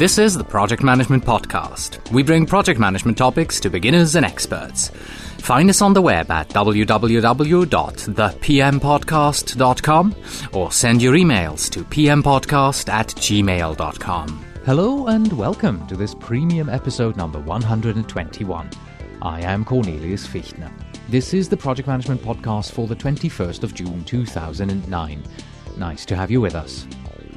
This is the Project Management Podcast. We bring project management topics to beginners and experts. Find us on the web at www.thepmpodcast.com or send your emails to pmpodcast@gmail.com. Hello and welcome to this premium episode number 121. I am Cornelius Fichtner. This is the Project Management Podcast for the 21st of June 2009. Nice to have you with us.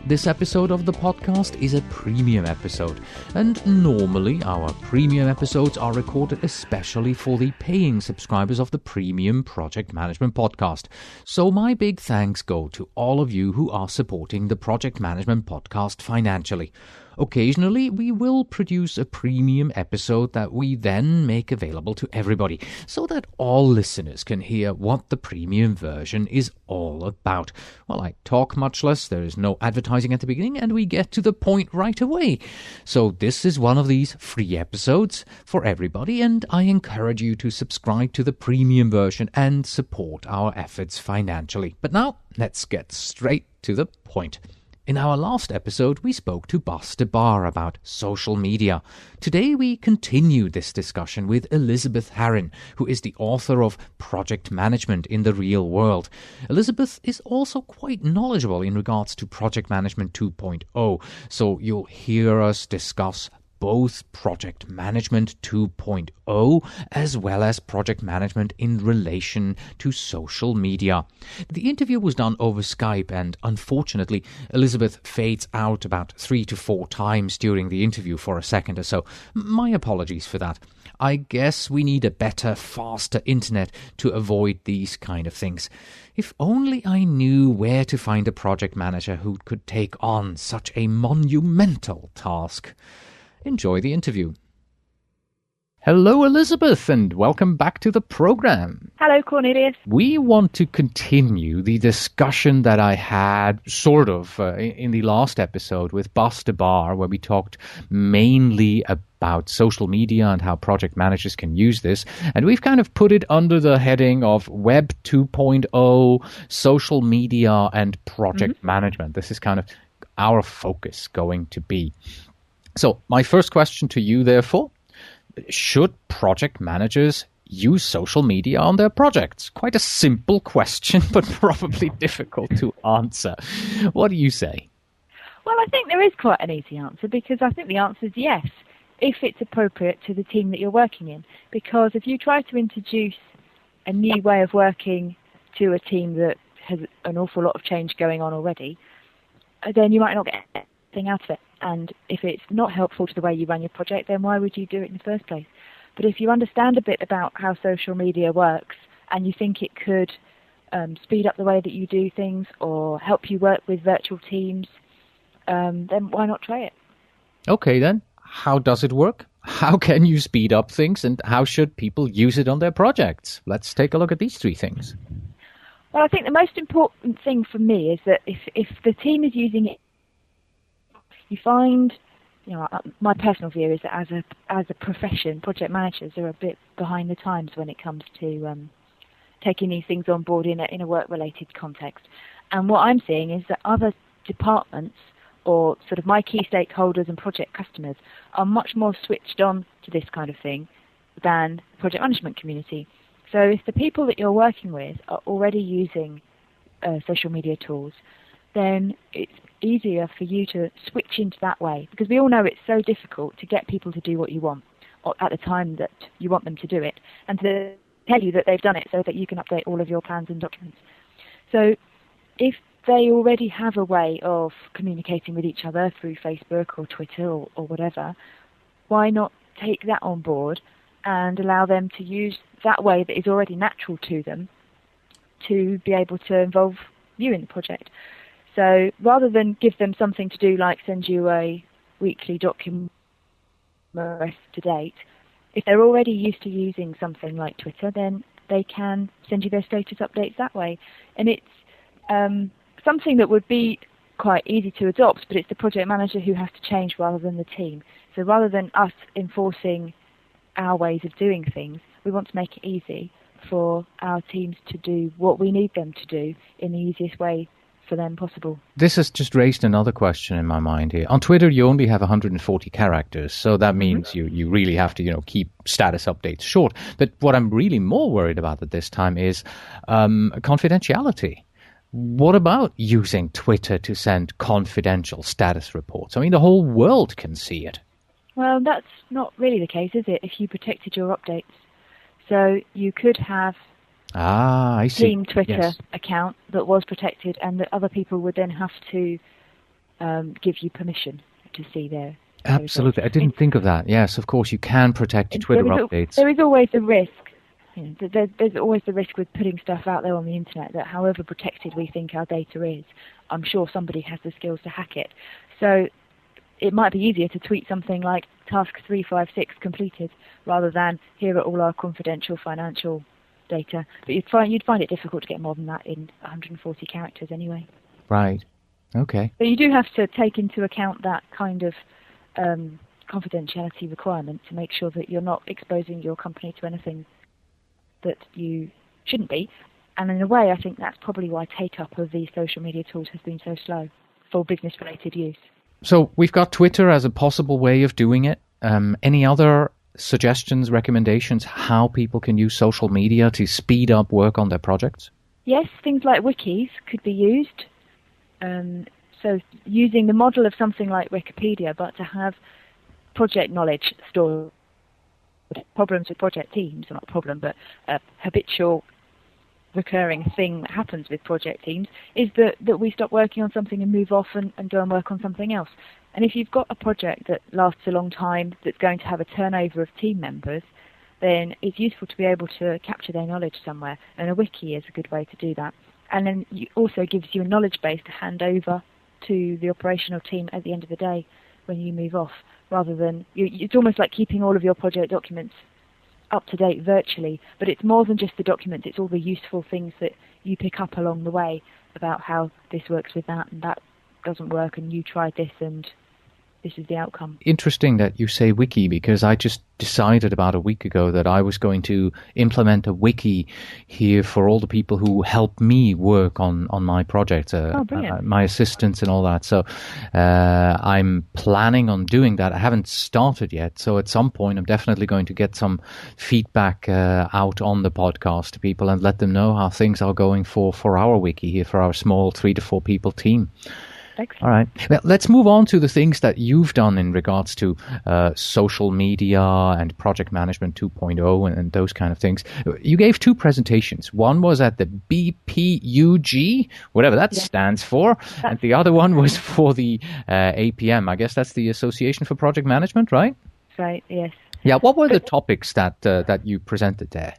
This episode of the podcast is a premium episode, and normally our premium episodes are recorded especially for the paying subscribers of the Premium Project Management Podcast. So my big thanks go to all of you who are supporting the Project Management Podcast financially. Occasionally, we will produce a premium episode that we then make available to everybody, so that all listeners can hear what the premium version is all about. Well, I talk much less, there is no advertising at the beginning, and we get to the point right away. So this is one of these free episodes for everybody, and I encourage you to subscribe to the premium version and support our efforts financially. But now, let's get straight to the point. In our last episode, we spoke to Bas de Bar about social media. Today, we continue this discussion with Elizabeth Harrin, who is the author of Project Management in the Real World. Elizabeth is also quite knowledgeable in regards to Project Management 2.0, so you'll hear us discuss both Project Management 2.0 as well as Project Management in relation to social media. The interview was done over Skype, and unfortunately Elizabeth fades out about 3 to 4 times during the interview for a second or so. My apologies for that. I guess we need a better, faster internet to avoid these kind of things. If only I knew where to find a project manager who could take on such a monumental task. Enjoy the interview. Hello, Elizabeth, and welcome back to the program. Hello, Cornelius. We want to continue the discussion that I had in the last episode with Bas de Bar, where we talked mainly about social media and how project managers can use this. And we've kind of put it under the heading of Web 2.0, social media, and project management. This is kind of our focus going to be. So my first question to you, therefore, should project managers use social media on their projects? Quite a simple question, but probably difficult to answer. What do you say? Well, I think there is quite an easy answer, because I think the answer is yes, if it's appropriate to the team that you're working in. Because if you try to introduce a new way of working to a team that has an awful lot of change going on already, then you might not get anything out of it. And if it's not helpful to the way you run your project, then why would you do it in the first place? But if you understand a bit about how social media works and you think it could speed up the way that you do things or help you work with virtual teams, then why not try it? Okay, then. How does it work? How can you speed up things, and how should people use it on their projects? Let's take a look at these 3 things. Well, I think the most important thing for me is that if the team is using it, you find, my personal view is that as a profession, project managers are a bit behind the times when it comes to taking these things on board in a work-related context. And what I'm seeing is that other departments, or sort of my key stakeholders and project customers, are much more switched on to this kind of thing than the project management community. So if the people that you're working with are already using social media tools, then it's easier for you to switch into that way, because we all know it's so difficult to get people to do what you want or at the time that you want them to do it, and to tell you that they've done it so that you can update all of your plans and documents. So if they already have a way of communicating with each other through Facebook or Twitter or whatever, why not take that on board and allow them to use that way that is already natural to them to be able to involve you in the project? So rather than give them something to do like send you a weekly document to date, if they're already used to using something like Twitter, then they can send you their status updates that way. And it's something that would be quite easy to adopt, but it's the project manager who has to change rather than the team. So rather than us enforcing our ways of doing things, we want to make it easy for our teams to do what we need them to do in the easiest way for them possible. This has just raised another question in my mind here. On Twitter, you only have 140 characters, so that means you really have to, keep status updates short. But what I'm really more worried about at this time is confidentiality. What about using Twitter to send confidential status reports? I mean, the whole world can see it. Well, that's not really the case, is it, if you protected your updates? So you could have I see. Team Twitter account that was protected, and that other people would then have to give you permission to see their Absolutely. I didn't think of that. Yes, of course, you can protect your Twitter updates. There is always a risk. There's always the risk with putting stuff out there on the internet that however protected we think our data is, I'm sure somebody has the skills to hack it. So it might be easier to tweet something like task 356 completed rather than here are all our confidential financial data. But you'd find it difficult to get more than that in 140 characters anyway. Right. Okay. But you do have to take into account that kind of confidentiality requirement to make sure that you're not exposing your company to anything that you shouldn't be. And in a way, I think that's probably why take-up of these social media tools has been so slow for business-related use. So we've got Twitter as a possible way of doing it. Any other suggestions, recommendations, how people can use social media to speed up work on their projects? Yes, things like wikis could be used. So using the model of something like Wikipedia, but to have project knowledge stored. Problems with project teams, or not a problem, but a habitual recurring thing that happens with project teams is that we stop working on something and move off and go and work on something else. And if you've got a project that lasts a long time that's going to have a turnover of team members, then it's useful to be able to capture their knowledge somewhere, and a wiki is a good way to do that. And then it also gives you a knowledge base to hand over to the operational team at the end of the day when you move off, rather than it's almost like keeping all of your project documents up to date virtually, but it's more than just the documents, it's all the useful things that you pick up along the way about how this works with that and that doesn't work and you tried this and this is the outcome. Interesting that you say wiki, because I just decided about a week ago that I was going to implement a wiki here for all the people who help me work on my project, my assistants and all that. So I'm planning on doing that. I haven't started yet. So at some point, I'm definitely going to get some feedback out on the podcast to people and let them know how things are going for our wiki here for our small 3 to 4 people team. Excellent. All right. Well, let's move on to the things that you've done in regards to social media and project management 2.0 and those kind of things. You gave 2 presentations. One was at the BPUG, whatever that stands for, and the other one was for the APM. I guess that's the Association for Project Management, right? Right, yes. Yeah, what were the topics that you presented there?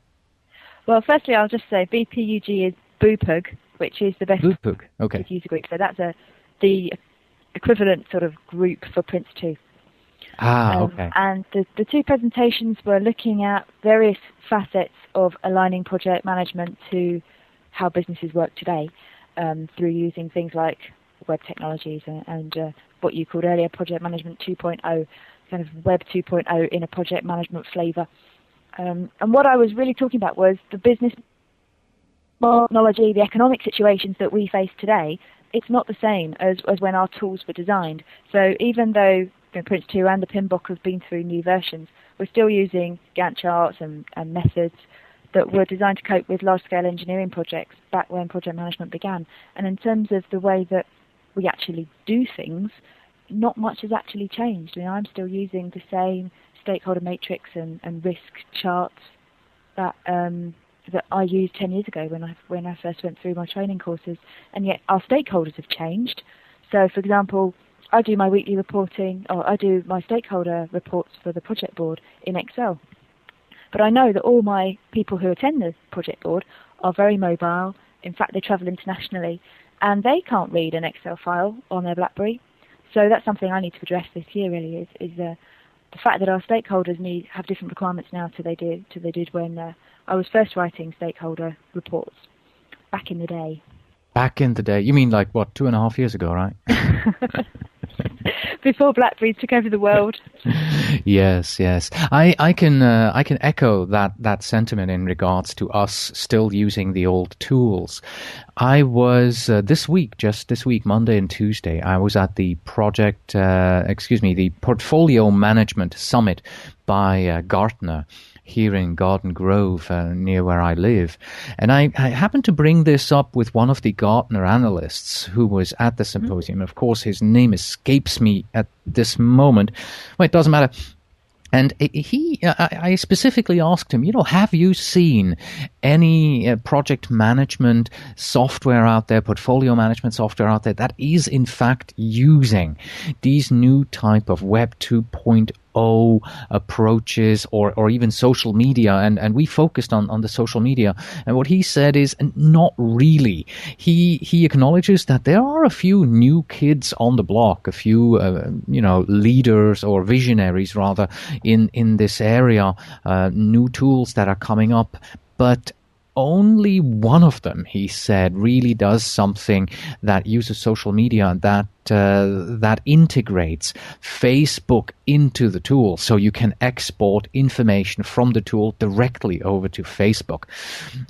Well, firstly, I'll just say BPUG is BUPUG, which is the best user group. So that's the equivalent sort of group for Prince2. Okay. And the 2 presentations were looking at various facets of aligning project management to how businesses work today through using things like web technologies and what you called earlier Project Management 2.0, kind of Web 2.0 in a project management flavor. And what I was really talking about was the business technology, the economic situations that we face today. It's not the same as when our tools were designed. So even though Prince2 and the PMBOK have been through new versions, we're still using Gantt charts and methods that were designed to cope with large-scale engineering projects back when project management began. And in terms of the way that we actually do things, not much has actually changed. I'm still using the same stakeholder matrix and risk charts that I used 10 years ago when I first went through my training courses, and yet our stakeholders have changed. So, for example, I do my weekly reporting, or I do my stakeholder reports for the project board in Excel. But I know that all my people who attend the project board are very mobile. In fact, they travel internationally, and they can't read an Excel file on their BlackBerry. So that's something I need to address this year. Really, is the fact that our stakeholders have different requirements now to they did when I was first writing stakeholder reports back in the day. Back in the day? You mean like, 2.5 years ago, right? before BlackBerry took over the world. Yes. I can echo that sentiment in regards to us still using the old tools. I was this week, Monday and Tuesday, I was at the the Portfolio Management Summit by Gartner here in Garden Grove, near where I live. And I happened to bring this up with one of the Gartner analysts who was at the symposium. Of course, his name escapes me at this moment. Well, it doesn't matter. And I specifically asked him, have you seen any project management software out there, portfolio management software out there that is in fact using these new type of Web 2.0 approaches or even social media? And we focused on the social media. And what he said is not really. He acknowledges that there are a few new kids on the block, a few leaders or visionaries rather in this area, new tools that are coming up, but only one of them, he said, really does something that uses social media that integrates Facebook into the tool, so you can export information from the tool directly over to Facebook.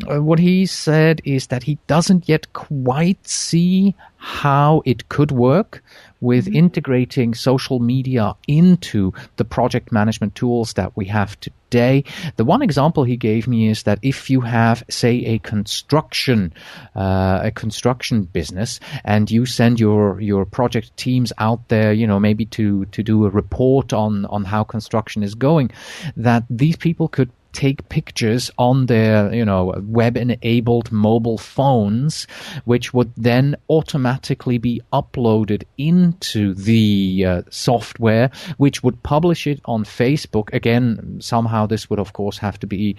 What he said is that he doesn't yet quite see how it could work with integrating social media into the project management tools that we have today. The one example he gave me is that if you have, say, a construction business, and you send your project teams out there, maybe to do a report on how construction is going, that these people could take pictures on their, web-enabled mobile phones, which would then automatically be uploaded into the software, which would publish it on Facebook. Again, somehow this would, of course, have to be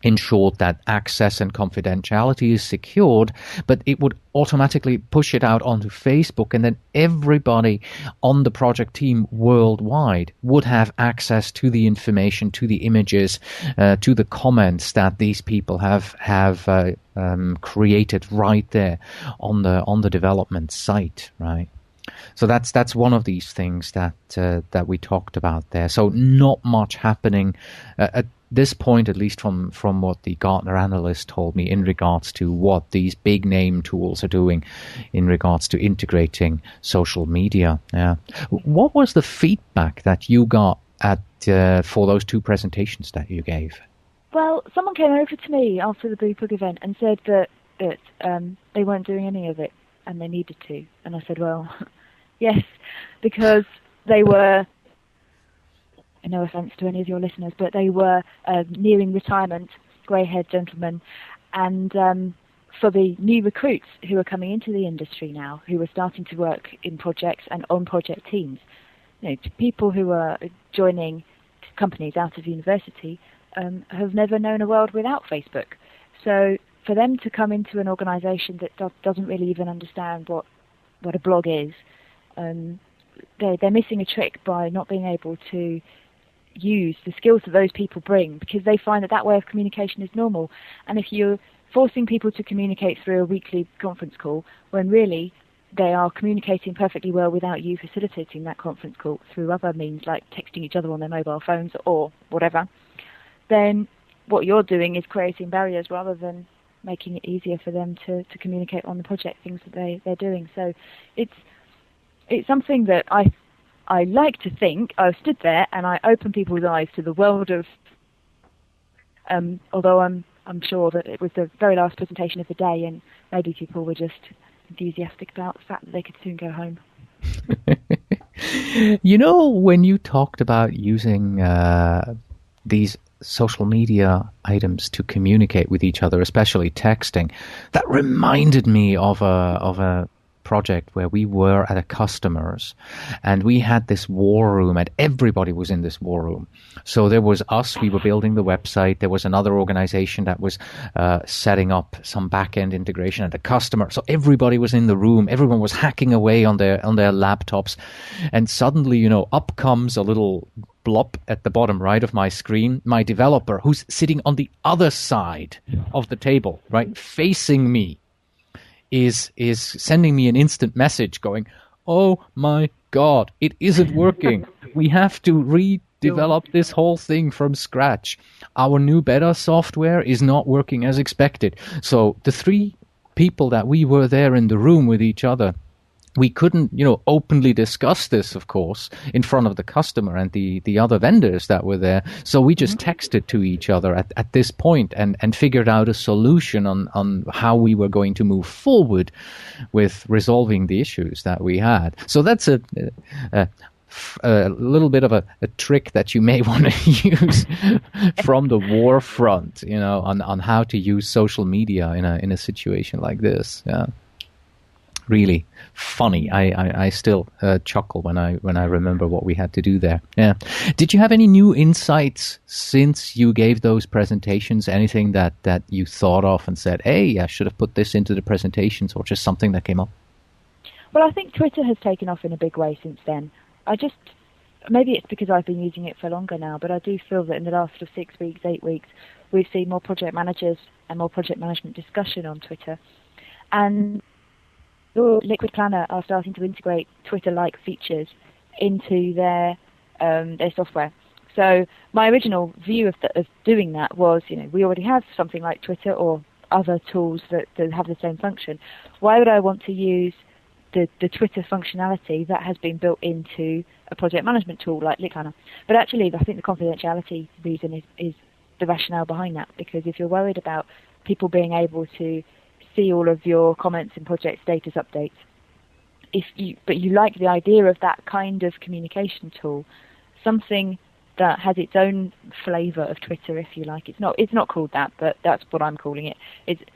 ensured that access and confidentiality is secured, but it would automatically push it out onto Facebook, and then everybody on the project team worldwide would have access to the information, to the images, to the comments that these people have created right there on the development site, right? So that's one of these things that we talked about there. So not much happening at this point, at least from what the Gartner analyst told me in regards to what these big name tools are doing in regards to integrating social media. Yeah. What was the feedback that you got for those two presentations that you gave? Well, someone came over to me after the BluePug event and said that they weren't doing any of it and they needed to. And I said, well, yes, because they were, no offence to any of your listeners, but they were nearing retirement, grey-haired gentlemen, and for the new recruits who are coming into the industry now, who are starting to work in projects and on project teams, people who are joining companies out of university have never known a world without Facebook. So for them to come into an organisation that doesn't really even understand what a blog is, they're missing a trick by not being able to use the skills that those people bring, because they find that way of communication is normal. And if you're forcing people to communicate through a weekly conference call, when really they are communicating perfectly well without you facilitating that conference call through other means like texting each other on their mobile phones or whatever, then what you're doing is creating barriers rather than making it easier for them to communicate on the project things that they're doing. So it's something that I like to think I stood there and I opened people's eyes to the world of, although I'm sure that it was the very last presentation of the day and maybe people were just enthusiastic about the fact that they could soon go home. When you talked about using these social media items to communicate with each other, especially texting, that reminded me of a project where we were at a customer's and we had this war room and everybody was in this war room. So there was us, we were building the website. There was another organization that was setting up some back-end integration, and the customer. So everybody was in the room. Everyone was hacking away on their laptops. And suddenly, up comes a little blop at the bottom right of my screen, my developer who's sitting on the other side of the table, right, facing me, is sending me an instant message going, oh my God, it isn't working. We have to redevelop this whole thing from scratch. Our new beta software is not working as expected. So the three people that we were there in the room with each other, we couldn't, openly discuss this, of course, in front of the customer and the other vendors that were there. So we just texted to each other at this point and figured out a solution on how we were going to move forward with resolving the issues that we had. So that's a little bit of a trick that you may want to use from the war front, on how to use social media in a situation like this. Yeah. Really funny. I still chuckle when I remember what we had to do there. Yeah. Did you have any new insights since you gave those presentations? Anything that you thought of and said, hey, I should have put this into the presentations, or just something that came up? Well, I think Twitter has taken off in a big way since then. Maybe it's because I've been using it for longer now, but I do feel that in the last 6 weeks, 8 weeks, we've seen more project managers and more project management discussion on Twitter. And Liquid Planner are starting to integrate Twitter-like features into their software. So my original view of doing that was, we already have something like Twitter or other tools that have the same function. Why would I want to use the Twitter functionality that has been built into a project management tool like Liquid Planner? But actually, I think the confidentiality reason is the rationale behind that, because if you're worried about people being able to see all of your comments and project status updates, but you like the idea of that kind of communication tool, something that has its own flavour of Twitter, if you like. It's not called that, but that's what I'm calling it.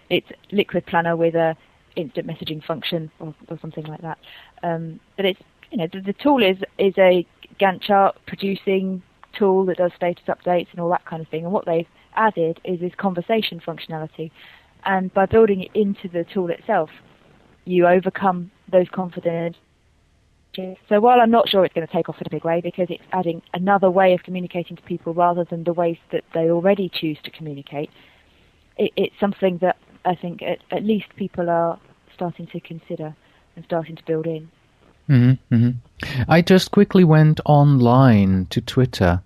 It's Liquid Planner with a instant messaging function or something like that. But it's the tool is a Gantt chart producing tool that does status updates and all that kind of thing. And what they've added is this conversation functionality. And by building it into the tool itself, you overcome those confidence. So while I'm not sure it's going to take off in a big way, because it's adding another way of communicating to people rather than the ways that they already choose to communicate, it's something that I think at least people are starting to consider and starting to build in. Mm-hmm, mm-hmm. I just quickly went online to Twitter,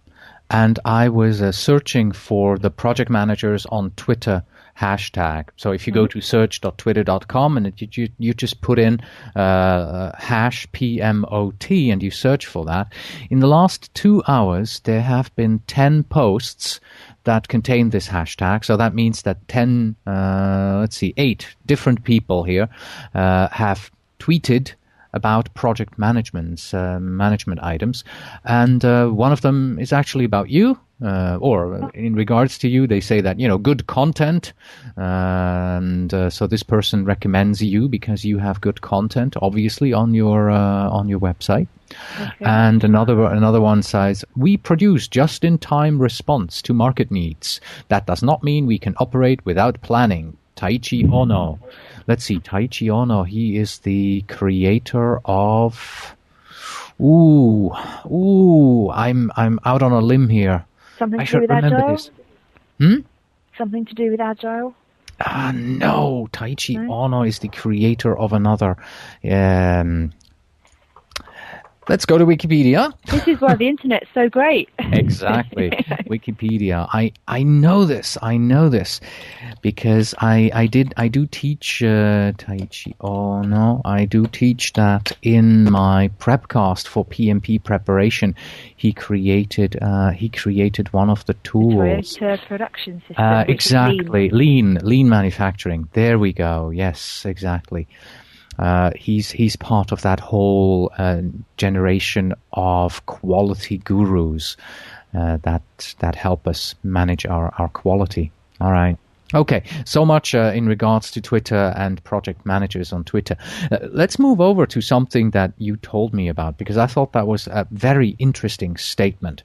and I was searching for the project managers on Twitter hashtag. So if you go to search.twitter.com and you just put in hash PMOT and you search for that, in the last 2 hours there have been 10 posts that contain this hashtag. So that means that 8 different people here have tweeted about project management items, and one of them is actually about you, or in regards to you. They say that good content, and so this person recommends you because you have good content, obviously on your website. Okay. And another one says, we produce just-in-time response to market needs. That does not mean we can operate without planning. Taichi Ono. Let's see, Taichi Ono, he is the creator of... I'm out on a limb here. Something I to do with Agile? This. Something to do with Agile? No, Taichi Ono is the creator of another... Let's go to Wikipedia. This is why the internet's so great. Exactly. Wikipedia. I know this because I do teach Taichi Ono. I do teach that in my prepcast for PMP preparation. He created one of the tools. The production system. Exactly. Lean manufacturing. There we go. Yes, exactly. He's part of that whole generation of quality gurus that help us manage our quality. All right. Okay, so much in regards to Twitter and project managers on Twitter. Let's move over to something that you told me about, because I thought that was a very interesting statement.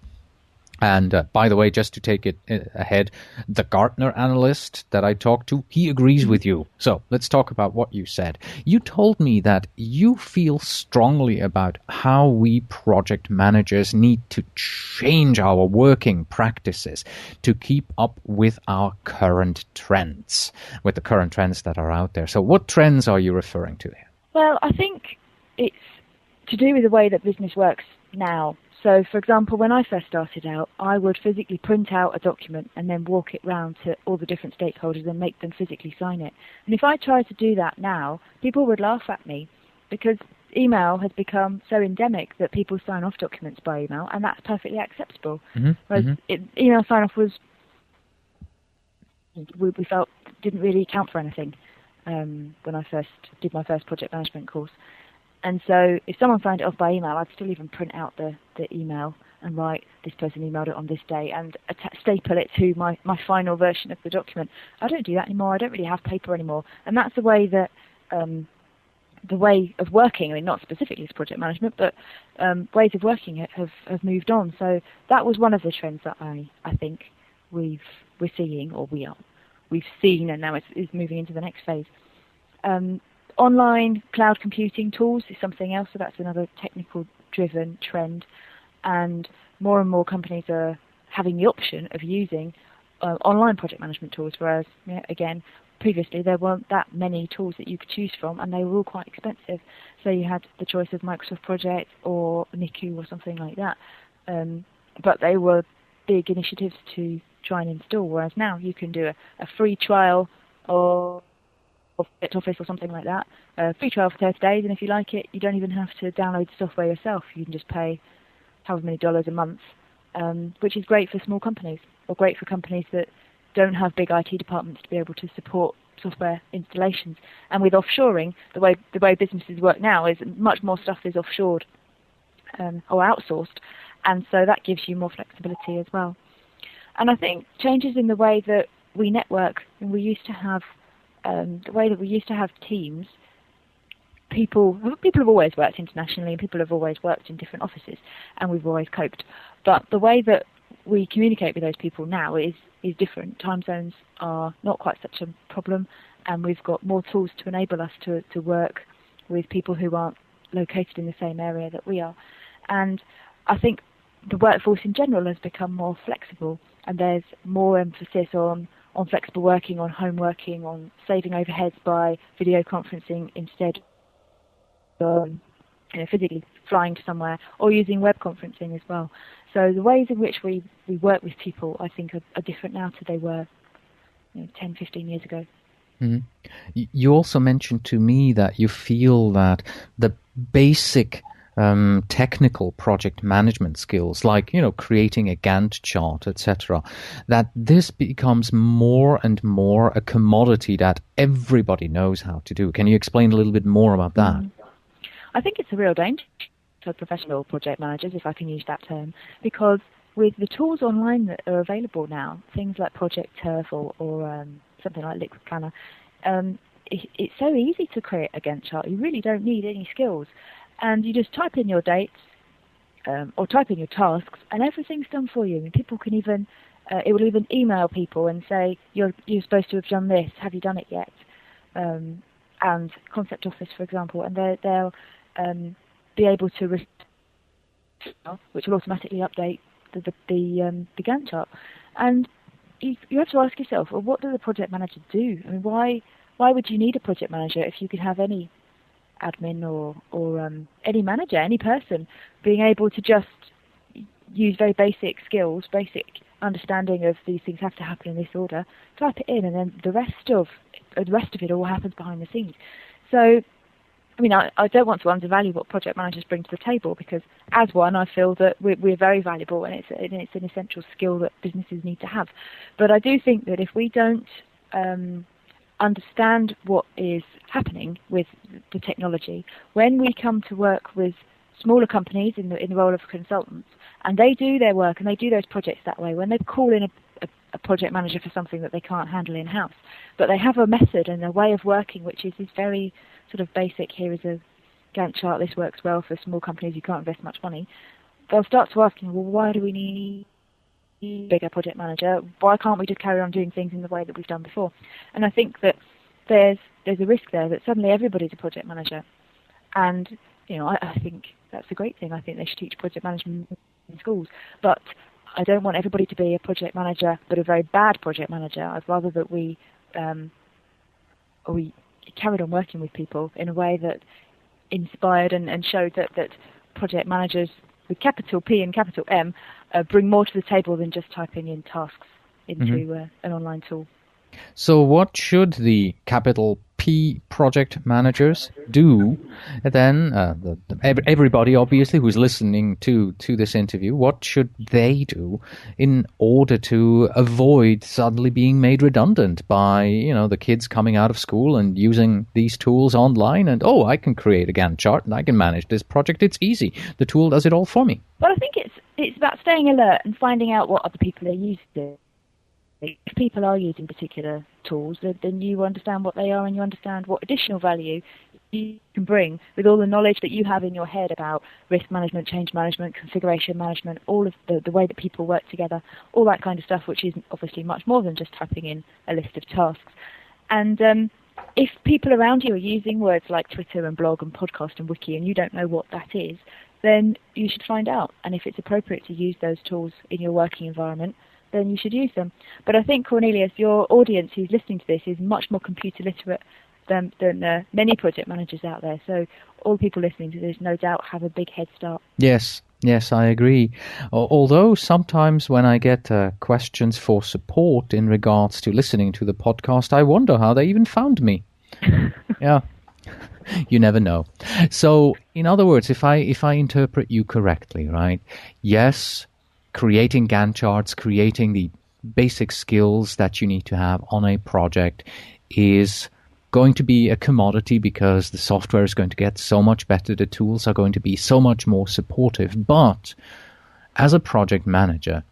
And by the way, just to take it ahead, the Gartner analyst that I talked to, he agrees with you. So let's talk about what you said. You told me that you feel strongly about how we project managers need to change our working practices to keep up with our current trends, with the current trends that are out there. So what trends are you referring to here? Well, I think it's to do with the way that business works now. So, for example, when I first started out, I would physically print out a document and then walk it round to all the different stakeholders and make them physically sign it. And if I tried to do that now, people would laugh at me because email has become so endemic that people sign off documents by email, and that's perfectly acceptable. Whereas email sign-off was, we felt, didn't really count for anything when I first did my first project management course. And so if someone signed it off by email, I'd still even print out the email and write, this person emailed it on this day, and staple it to my final version of the document. I don't do that anymore. I don't really have paper anymore. And that's the way that the way of working, I mean, not specifically as project management, but ways of working have moved on. So that was one of the trends that I think we've seen, and now it's moving into the next phase. Online cloud computing tools is something else, so that's another technical-driven trend, and more companies are having the option of using online project management tools, whereas, again, previously there weren't that many tools that you could choose from, and they were all quite expensive. So you had the choice of Microsoft Project or Niku or something like that, but they were big initiatives to try and install, whereas now you can do a free trial of Office or something like that, free trial for 30 days, and if you like it, you don't even have to download the software yourself. You can just pay however many dollars a month, which is great for small companies, or great for companies that don't have big IT departments to be able to support software installations. And with offshoring, the way businesses work now is much more stuff is offshored or outsourced, and so that gives you more flexibility as well. And I think changes in the way that we network, and we used to have the way that we used to have teams, people have always worked internationally, and people have always worked in different offices, and we've always coped. But the way that we communicate with those people now is different. Time zones are not quite such a problem, and we've got more tools to enable us to work with people who aren't located in the same area that we are. And I think the workforce in general has become more flexible, and there's more emphasis on flexible working, on home working, on saving overheads by video conferencing instead of physically flying to somewhere, or using web conferencing as well. So the ways in which we work with people, I think, are different now to they were 10, 15 years ago. Mm-hmm. You also mentioned to me that you feel that the basic technical project management skills, like creating a Gantt chart, etc., that this becomes more and more a commodity that everybody knows how to do. Can you explain a little bit more about that? I think it's a real danger for professional project managers, if I can use that term, because with the tools online that are available now, things like Project Turf or something like Liquid Planner, it's so easy to create a Gantt chart. You really don't need any skills. And you just type in your dates or type in your tasks, and everything's done for you. And people can even, it will even email people and say, you're supposed to have done this. Have you done it yet? And Concept Office, for example, and they'll be able to, which will automatically update the Gantt chart. And you have to ask yourself, well, what does a project manager do? I mean, why would you need a project manager if you could have any admin or any manager, any person, being able to just use very basic skills, basic understanding of these things have to happen in this order, type it in, and then the rest of it all happens behind the scenes. So, I mean, I don't want to undervalue what project managers bring to the table, because as one, I feel that we're very valuable, and it's an essential skill that businesses need to have. But I do think that if we don't understand what is happening with the technology, when we come to work with smaller companies in the role of consultants, and they do their work and they do those projects that way, when they call in a project manager for something that they can't handle in-house, but they have a method and a way of working which is very sort of basic, here is a Gantt chart, this works well for small companies, you can't invest much money, they'll start to ask, well, why do we need bigger project manager? Why can't we just carry on doing things in the way that we've done before? And I think that there's a risk there that suddenly everybody's a project manager, and I think that's a great thing. I think they should teach project management in schools, but I don't want everybody to be a project manager, but a very bad project manager. I'd rather that we carried on working with people in a way that inspired and showed that project managers with capital P and capital M bring more to the table than just typing in tasks into an online tool. So what should the capital P project managers do then? Everybody, obviously, who's listening to this interview, what should they do in order to avoid suddenly being made redundant by, the kids coming out of school and using these tools online and, I can create a Gantt chart and I can manage this project. It's easy. The tool does it all for me. Well, I think it's about staying alert and finding out what other people are using. If people are using particular tools, then you understand what they are and you understand what additional value you can bring with all the knowledge that you have in your head about risk management, change management, configuration management, all of the way that people work together, all that kind of stuff, which is obviously much more than just typing in a list of tasks. And if people around you are using words like Twitter and blog and podcast and wiki and you don't know what that is, then you should find out. And if it's appropriate to use those tools in your working environment, then you should use them. But I think, Cornelius, your audience who's listening to this is much more computer literate than many project managers out there. So all people listening to this, no doubt, have a big head start. Yes, I agree. Although sometimes when I get questions for support in regards to listening to the podcast, I wonder how they even found me. Yeah. You never know. So, in other words, if I interpret you correctly, right? Yes, creating Gantt charts, creating the basic skills that you need to have on a project is going to be a commodity because the software is going to get so much better. The tools are going to be so much more supportive. But as a project manager,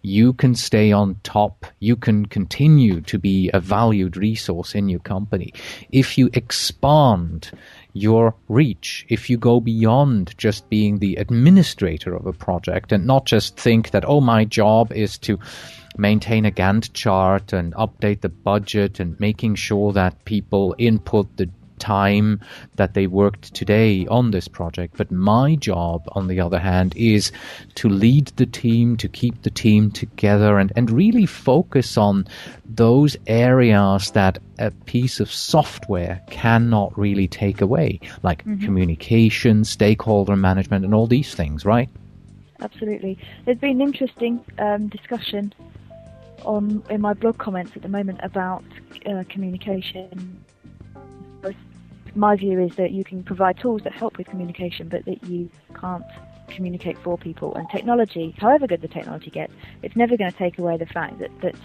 you can stay on top. You can continue to be a valued resource in your company if you expand your reach, if you go beyond just being the administrator of a project and not just think that, my job is to maintain a Gantt chart and update the budget and making sure that people input the time that they worked today on this project. But my job, on the other hand, is to lead the team, to keep the team together and really focus on those areas that a piece of software cannot really take away, like communication, stakeholder management, and all these things, right? Absolutely. There's been an interesting discussion in my blog comments at the moment about communication. My view is that you can provide tools that help with communication, but that you can't communicate for people. And technology, however good the technology gets, it's never going to take away the fact that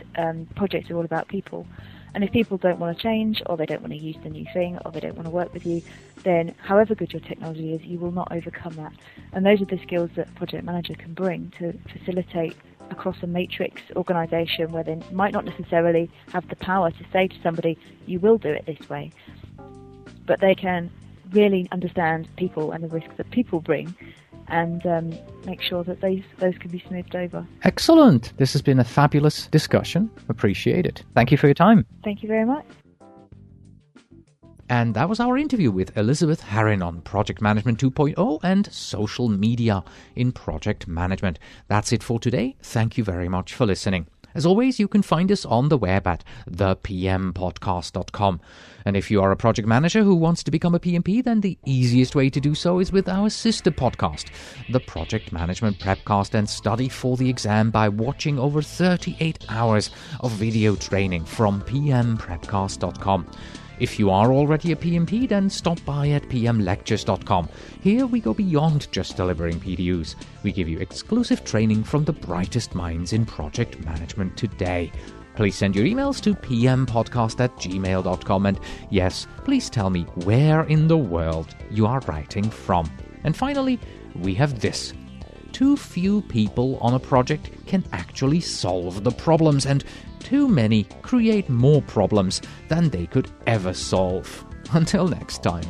projects are all about people. And if people don't want to change, or they don't want to use the new thing, or they don't want to work with you, then however good your technology is, you will not overcome that. And those are the skills that a project manager can bring to facilitate across a matrix organisation where they might not necessarily have the power to say to somebody, you will do it this way. But they can really understand people and the risks that people bring and make sure that those can be smoothed over. Excellent. This has been a fabulous discussion. Appreciate it. Thank you for your time. Thank you very much. And that was our interview with Elizabeth Harrin on Project Management 2.0 and social media in project management. That's it for today. Thank you very much for listening. As always, you can find us on the web at thepmpodcast.com. And if you are a project manager who wants to become a PMP, then the easiest way to do so is with our sister podcast, the Project Management Prepcast, and study for the exam by watching over 38 hours of video training from pmprepcast.com. If you are already a PMP, then stop by at pmlectures.com. Here we go beyond just delivering PDUs. We give you exclusive training from the brightest minds in project management today. Please send your emails to pmpodcast@gmail.com. And yes, please tell me where in the world you are writing from. And finally, we have this. Too few people on a project can actually solve the problems, and too many create more problems than they could ever solve. Until next time.